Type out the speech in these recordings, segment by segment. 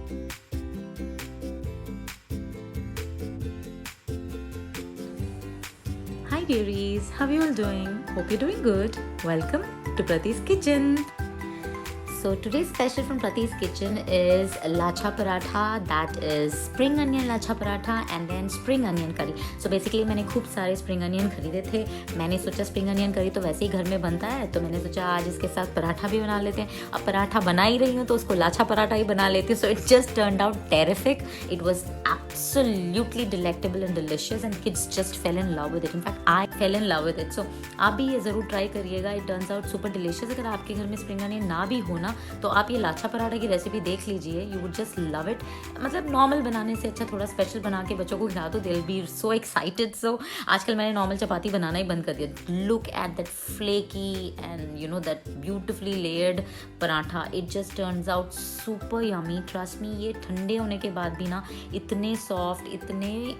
Hi dearies, how are you all doing? Hope you're doing good. Welcome to Prati's Kitchen. So today's special from Prati's Kitchen is lacha paratha, that is spring onion lacha paratha and then spring onion curry. So basically मैंने खूब सारे spring onion खरीदे थे. मैंने सोचा spring onion curry तो वैसे ही घर में बनता है, तो मैंने सोचा आज इसके साथ पराठा भी बना लेते हैं. अब पराठा बना ही रही हूँ तो उसको लाचा पराठा ही बना लेती हूँ. So it just turned out terrific. It was absolutely delectable and delicious and kids just fell in love with it. In fact, I fell in love with it. So आप भी ये ज़रूर ट्राई करिएगा. It turns out super delicious. अगर आपके घर में spring onion ना भी हो ना तो आप ये लाछा पराठा की रेसिपी देख लीजिए. You would just love it. मतलब नॉर्मल बनाने से अच्छा थोड़ा स्पेशल बना के बच्चों को खिला दो. They will be so excited. So आजकल मैंने नॉर्मल चपाती बनाना ही बंद कर दिया. Look at that flaky and you know that beautifully layered paratha. It just turns out super yummy. Trust me, ये ठंडे होने के बाद भी ना इतने सॉफ्ट, इतने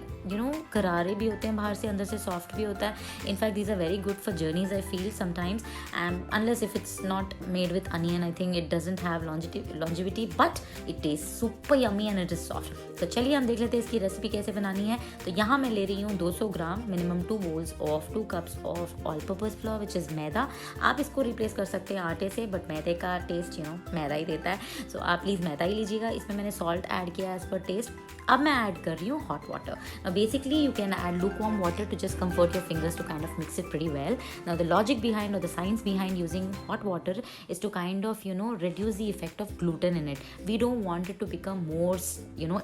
करारे भी होते हैं बाहर से, अंदर से सॉफ्ट भी होता है. In fact these are very good for journeys I feel sometimes, and unless if it's not made with onion I think it doesn't have longevity, but it taste super yummy and it is soft. तो चलिए हम देख लेते हैं इसकी recipe कैसे बनानी है. तो यहाँ मैं ले रही हूँ 200 gram, minimum 2 bowls of 2 cups of all purpose flour which is maida. आप इसको रिप्लेस कर सकते हैं आटे से, बट मैदे का टेस्ट मैदा ही देता है. सो आप प्लीज़ मैदा ही लीजिएगा. इसमें मैंने सॉल्ट ऐड किया एज पर टेस्ट. अब मैं ऐड कर रही हूँ hot water. Now basically you can add lukewarm water to just comfort your fingers to kind of mix it pretty well. Now the logic behind or the science behind using hot water is to kind of reduce the effect of gluten in it. We don't want it to become more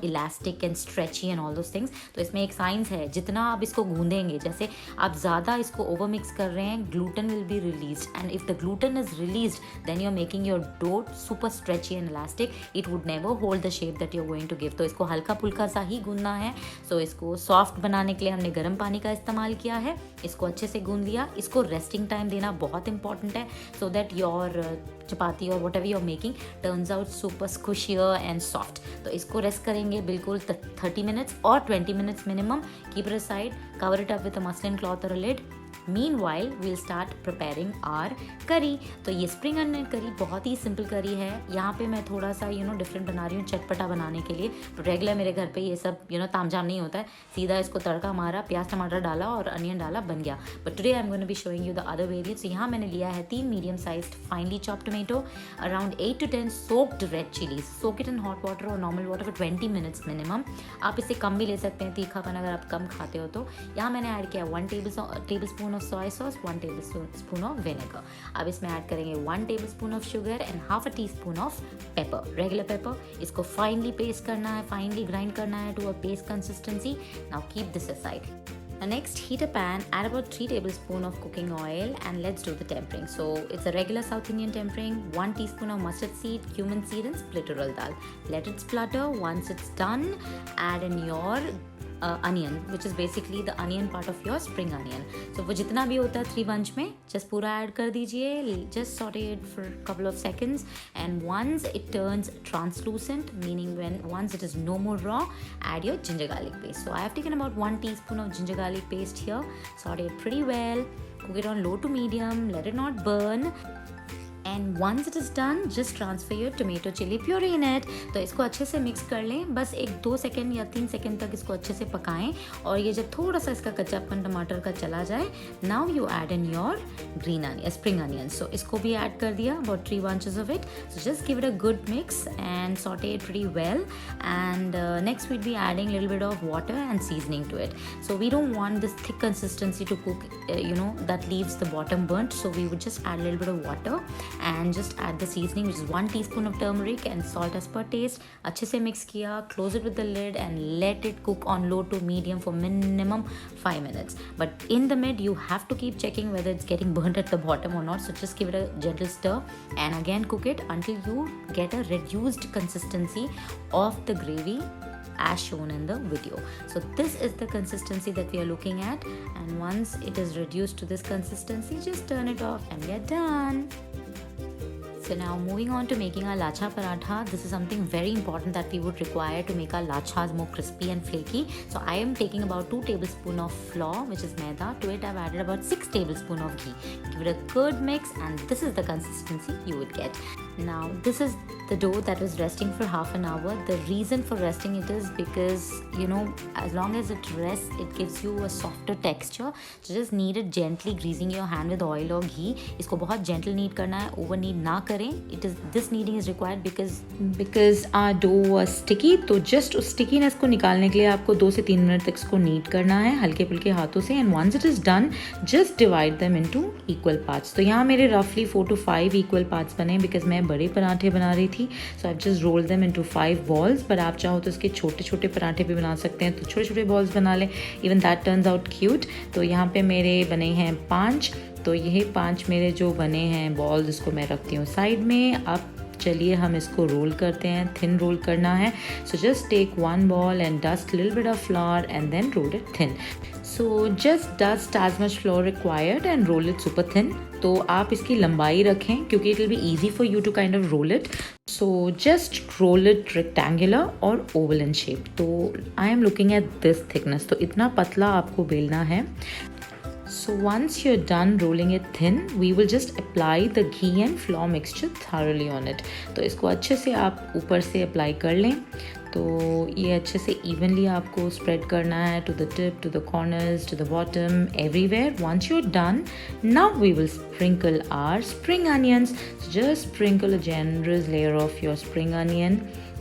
elastic and stretchy and all those things. तो इसमें एक science है. जितना आप इसको गूंदेंगे, जैसे आप ज़्यादा इसको ओवर मिक्स कर रहे हैं, gluten will be released, and if the gluten is released then you're making your dough super stretchy and elastic. It would never hold the shape that you're going to give. तो इसको हल्का फुल्का सा ही गूंदना है. सो इसको सॉफ्ट बनाने के लिए हमने गर्म पानी का इस्तेमाल किया है. इसको अच्छे से गूंद लिया. इसको रेस्टिंग टाइम देना बहुत इंपॉर्टेंट है, सो दैट योर चपाती और whatever you are making turns out super squishier and soft. तो इसको रेस्ट करेंगे बिल्कुल 30 मिनट्स और 20 minutes minimum. Keep it aside, cover it up with a muslin cloth और a lid. Meanwhile, we'll start preparing our curry. तो ये spring onion करी बहुत ही सिंपल करी है. यहाँ पे मैं थोड़ा सा डिफरेंट बना रही हूँ चटपटा बनाने के लिए. तो रेगुलर मेरे घर पे ये सब तामझाम नहीं होता है. सीधा इसको तड़का मारा, प्याज टमाटर डाला और अनियन डाला, बन गया. But today I am going to be showing you the other variants. यहाँ मैंने लिया है 3 medium sized finely chopped tomato, around 8 to 10 soaked red chillies. Soak it in hot water और normal water for 20 minutes minimum. आप इससे कम भी ले सकते हैं तीखापन अगर आप कम खाते हो तो. यहाँ मैंने ऐड किया 1 table spoon of soya sauce, 1 tablespoon of vinegar. अब इसमें ऐड करेंगे 1 tablespoon of sugar and half a teaspoon of pepper, regular pepper. इसको फाइनली पेस्ट करना है, फाइनली ग्राइंड करना है to a paste consistency. Now keep this aside. Next, heat a pan, add about 3 tablespoons of cooking oil and let's do the tempering. So it's a regular South Indian tempering. 1 teaspoon of mustard seed, cumin seed and split urad dal. Let it splutter. Once it's done, add in your onion, which is basically the onion part of your spring onion. So वो जितना भी होता है 3 bunch में just पूरा add कर दीजिए. Just saute it for a couple of seconds, and once it turns translucent, meaning once it is no more raw, add your ginger garlic paste. So I have taken about 1 teaspoon of ginger garlic paste here. Saute it pretty well. Cook it on low to medium. Let it not burn. And once it is done, just transfer your tomato chili puree in it. तो इसको अच्छे से mix कर लें. बस 1-2 second या 3 second तक इसको अच्छे से पकाएं. और ये जब थोड़ा सा इसका कच्चापन टमाटर का चला जाए, now you add in your spring onions. So इसको भी ऐड कर दिया, about 3 bunches of it. So just give it a good mix and saute it pretty well. And next we'll be adding a little bit of water and seasoning to it. So we don't want this thick consistency to cook, that leaves the bottom burnt. So we would just add a little bit of water and just add the seasoning, which is 1 teaspoon of turmeric and salt as per taste. अच्छे से mix किया, close it with the lid and let it cook on low to medium for minimum 5 minutes. But in the mid, you have to keep checking whether it's getting burnt at the bottom or not. So just give it a gentle stir and again cook it until you get a reduced consistency of the gravy as shown in the video. So this is the consistency that we are looking at, and once it is reduced to this consistency, just turn it off and we are done. So now moving on to making our lacha paratha. This is something very important that we would require to make our lachas more crispy and flaky. So I am taking about 2 tablespoons of flour, which is maida. To it I've added about 6 tablespoons of ghee. Give it a good mix and this is the consistency you will get. Now this is the dough that was resting for half an hour. The reason for resting it is because as long as it rests, it gives you a softer texture. So just knead it gently, greasing your hand with oil or ghee. इसको बहुत gentle knead करना है, over knead ना करें. This kneading is required because our dough was sticky. तो just उस stickiness को निकालने के लिए आपको 2 से 3 मिनट तक इसको knead करना है हल्के फुल्के हाथों से. And once it is done, just divide them into equal parts. तो यहाँ मेरे roughly 4 to 5 equal parts बने because मैं बड़े पराठे बना रही थी. So I've just rolled them into 5 balls. but आप चाहो तो इसके छोटे छोटे पराठे भी बना सकते हैं, तो छोटे छोटे balls बना लें. Even that turns out cute. तो यहाँ पे मेरे बने हैं 5. तो यही 5 मेरे जो बने हैं balls, इसको मैं रखती हूँ साइड में. अब चलिए हम इसको रोल करते हैं. थिन रोल करना है. So just take one ball and dust a little bit of flour and then roll it thin. So just dust as much flour required and roll it super thin. तो आप इसकी लंबाई रखें क्योंकि it will be easy for you to kind of roll it. So just roll it rectangular or oval in shape. तो I am looking at this thickness. तो इतना पतला आपको बेलना है. So once you're done rolling it thin, we will just apply the ghee and flour mixture thoroughly on it. तो इसको अच्छे से आप ऊपर से अप्लाई कर लें. तो ये अच्छे से evenly आपको spread करना है to the tip, to the corners, to the bottom, everywhere. Once you're done, now we will sprinkle our spring onions. So just sprinkle a generous layer of your spring onion.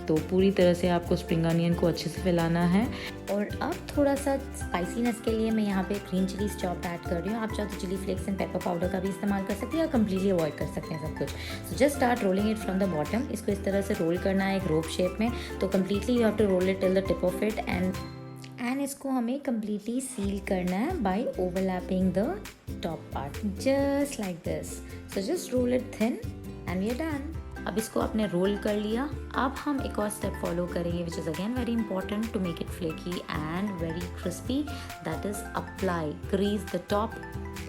तो पूरी तरह से आपको spring onion को अच्छे से फैलाना है. और अब थोड़ा सा स्पाइसीनेस के लिए मैं यहाँ पे ग्रीन चिली चॉप्ड ऐड कर रही हूँ. आप चाहो तो chilli flakes and pepper powder का भी इस्तेमाल कर सकते हैं या कम्प्लीटली अवॉइड कर सकते हैं सब कुछ. So just start rolling it from the bottom. इसको इस तरह से रोल करना है एक रोप शेप में. तो completely you have to roll it till the tip of it and इसको हमें कम्प्लीटली सील करना है by overlapping the top part just like this. So just roll it thin and we are done. अब इसको आपने role कर लिया. अब हम एक और स्टेप फॉलो करेंगे which is again very important to make it flaky and very crispy. That is apply grease the top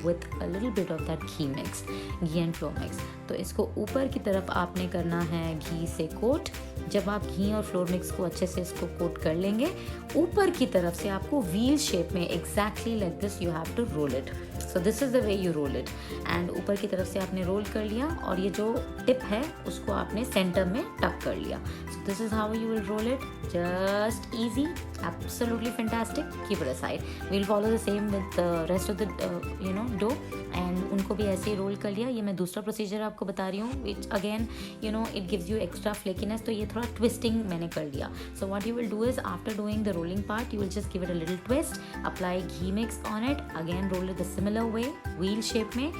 with a little bit of that ghee mix, ghee and flour mix. तो इसको ऊपर की तरफ आपने करना है घी से कोट. जब आप घी और फ्लोर मिक्स को अच्छे से इसको कोट कर लेंगे, ऊपर की तरफ से आपको व्हील शेप में exactly like this you have to roll it. So this is the way you roll it. And ऊपर की तरफ से आपने रोल कर लिया और ये जो टिप है उसको आपने सेंटर में टक कर लिया. So this is how you will roll it. Just easy, absolutely fantastic. Keep it aside. We'll follow the same with the rest of the dough. And उनको भी ऐसे ही रोल कर लिया. ये मैं दूसरा प्रोसीजर आपको बता रही हूँ which again it gives you extra flakiness. तो ये थोड़ा ट्विस्टिंग मैंने कर लिया. So what you will do is after doing the rolling part you will just give it a little twist, apply ghee mix on it, again roll it the similar way wheel shape में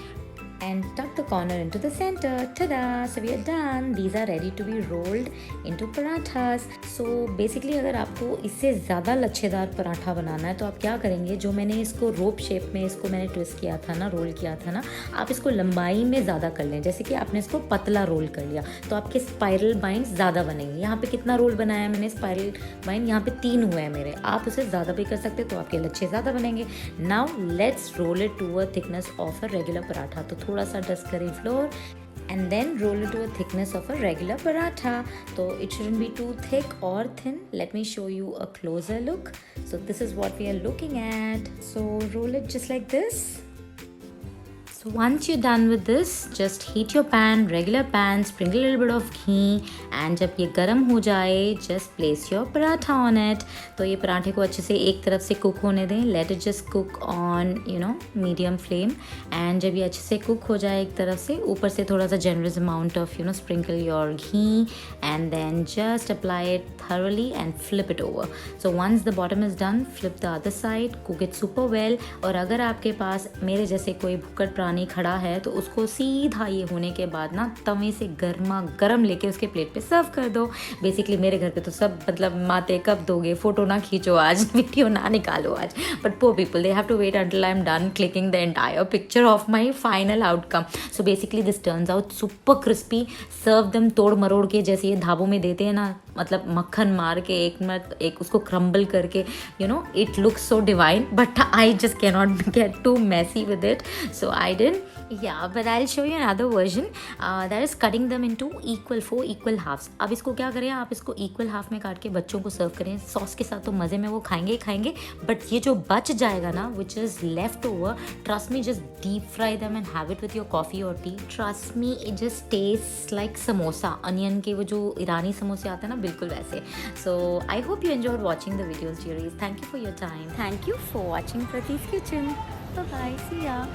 and tuck the corner into the center. Ta-da! So we are done. These are ready to be rolled into parathas. So basically अगर आपको इससे ज़्यादा लच्छेदार पराठा बनाना है तो आप क्या करेंगे, जो मैंने इसको रोप शेप में इसको मैंने ट्विस्ट किया था ना, रोल किया था ना, आप इसको लंबाई में ज़्यादा कर लें. जैसे कि आपने इसको पतला रोल कर लिया तो आपके स्पाइरल बाइंड ज़्यादा बनेंगे. यहाँ पे कितना रोल बनाया मैंने स्पाइरल बाइंड, यहाँ पे 3 हुए हैं मेरे. आप उसे ज़्यादा भी कर सकते तो आपके लच्छे ज़्यादा बनेंगे. Now let's roll it to a thickness of a regular paratha. तो थोड़ा सा डस्ट करें flour and then roll it to a thickness of a regular paratha. So it shouldn't be too thick or thin. Let me show you a closer look. So this is what we are looking at. So roll it just like this. So once you're done with this, just heat your pan, regular pan, sprinkle a little bit of ghee and जब ये गर्म हो जाए just place your paratha on it. तो ये पराठे को अच्छे से एक तरफ से कुक होने दें. Let it just cook on medium flame. and जब ये अच्छे से कुक हो जाए एक तरफ से, ऊपर से थोड़ा सा generous amount of sprinkle your ghee and then just apply it thoroughly and flip it over. So once the bottom is done, flip the other side, cook it super well. और अगर आपके पास मेरे जैसे कोई भुक्कड़ प्राणी खड़ा है तो उसको सीधा ये होने के बाद ना तवे से गर्मा गर्म लेके उसके प्लेट पे सर्व कर दो. बेसिकली मेरे घर पे तो सब मतलब माते कब दोगे, फोटो ना खींचो आज, वीडियो ना निकालो आज. But poor people they have to wait until I am done clicking the entire picture of my final outcome. So basically this turns out super crispy. Serve दम तोड़ मरोड़ के, जैसे ये ढाबों में देते हैं ना, मतलब मक्खन मार के एक उसको क्रम्बल करके, it looks so divine. But I just can not get to messy with it. So I did. Yeah, but I'll show you another version that is cutting them into four equal halves. अब इसको क्या करें, आप इसको equal half में काट के बच्चों को सर्व करें सॉस के साथ, तो मज़े में वो खाएंगे ही खाएंगे. बट ये जो बच जाएगा ना, which is left over, trust me, just deep fry them and have it with your coffee or tea. Trust me, it just tastes like samosa. Onion के वो जो ईरानी समोसे आते हैं ना, बिल्कुल वैसे. So I hope you enjoyed watching the videos, dearies. Thank you for your time. Thank you for watching Prati's Kitchen. Bye bye. See ya.